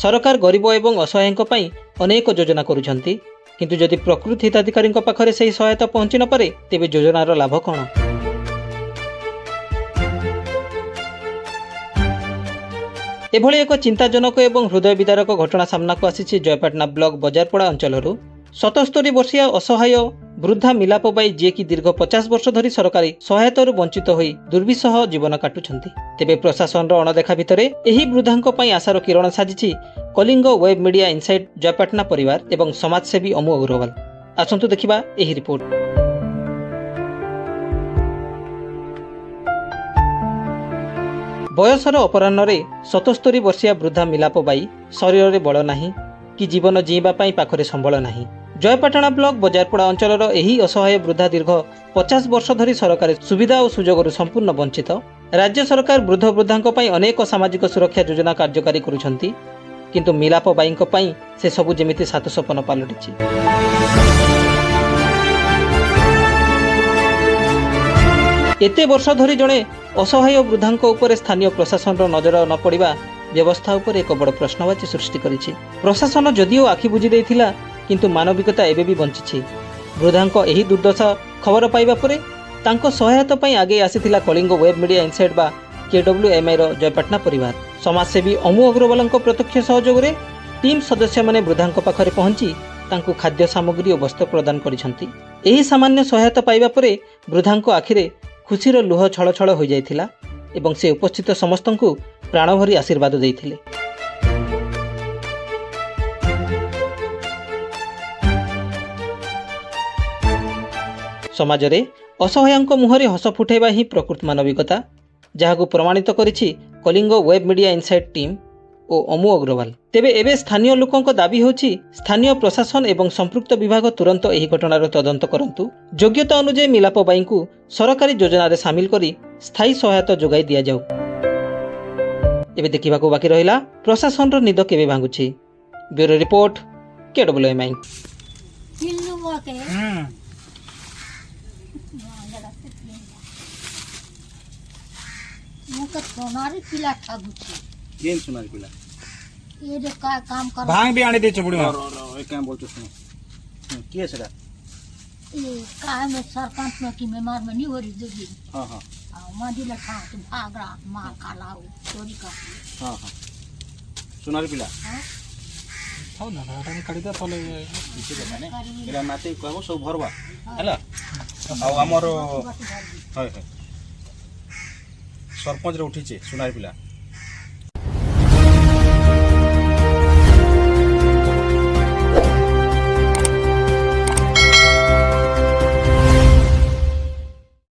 सरकार गरीब एवं असहायों पर अनेक योजना करुछंती, किंतु जदि प्रकृति हिताधिकारी पाखरे सही सहायता पहुंची न पारे तेबे योजनार लाभ कौन? एभली एक चिंताजनक एवं हृदय विदारक घटना सामना को आसी जयपाटना ब्लॉक बजारपड़ा अंचल 77 वर्षीय असहाय वृद्धा मिलाप बाई जी की दीर्घ 50 वर्ष धरी सरकारी सहायता वंचित होई दुर्विसह जीवन काटुछंती। तेबे प्रशासन अणदेखा भितरे एही वृद्धांक पई आशार किरण साजिछि कलिंग वेब मीडिया इनसाइट जयपाटना परिवार एवं समाजसेवी अमु अग्रवाल। आसंतु देखिबा एही रिपोर्ट। बयसर अपराह्न 77 वर्षीय वृद्धा मिलाप बाई शरीर में बल नाही कि जीवन जीवा पाखरे संबल नाही। जयपाटना ब्लॉक बजारपड़ा अंचल एही असहाय वृद्धा दीर्घ 50 वर्ष धरी सरकारी सुविधा और सुजोग संपूर्ण वंचित। राज्य सरकार वृद्ध वृद्धांक पई अनेक सामाजिक सुरक्षा योजना कार्यकारी करुछंती, किंतु मिलाप बाईंक पई से सबु जेमिति सात सपन पालटिछि। एते वर्ष धरी जणे असहाय वृद्धांक उपरे स्थानीय प्रशासन नजर न पड़िबा व्यवस्था उपर एक बड़ प्रश्नवाची सृष्टि करिछि। प्रशासन जदिओ आखि बुझी देथिला, किंतु मानविकता एबे भी बंचिछि। वृद्धांक एही दुर्दशा खबर पाइबा परे तांको सहायता पई आगे आसीथिला कलिंग वेब मीडिया इनसाइट बा KWMI रो जयपाटना परिवार। समाजसेवी अमु अग्रवालଙ୍କ प्रत्यक्ष सहयोग रे टीम सदस्य माने वृद्धांक पाखरे पहुंची तांको खाद्य सामग्री और वस्त्र प्रदान करिसंती। एही सामान्य सहायता पाइबा परे वृद्धांक आखिरे खुशीर लुह छल छल हो जाइथिला एवं से उपस्थित समस्तंकु प्राणभरी आशीर्वाद देइथिले। समाज रे असहायंक मुहरे हस फुटाइबा ही प्रकृत मानविकता, जहाकु प्रमाणित करिछि Kalinga web media insight team और अमु अग्रवाल। तेबे एबे स्थानीय लोकंक दाबी होछि स्थानीय प्रशासन एवं संपृक्त विभाग तुरंत एही घटनार तदंत करंतु। योग्यता अनुसार मिलाप बाईंकु सरकारी योजना रे शामिल करी स्थायी सहायता जोगाई दिया जाऊ। एबे देखिबाकू बाकी रहिला प्रशासन रो निद केबे भांगुछि। Bureau report KWMI। सोनारी पिला ठागुची केन सोनारी पिला ये जो का काम कर भांग भी आने दे चबुड़ी और एक काम बोलतो सुनो के सेटा ये का में सरपंच में की बीमार में नहीं हो रही दोगी। हां हां मादी लखा तो भागरा मां कालाओ चोरी का। हां हां सोनारी पिला हां हौ ना राडन काडी दे तले बिचे दे माने एरा नाते कहबो सब भरबा हैला आ हमर हाय हाय सरपंच रे उठीचे सोनारी पिला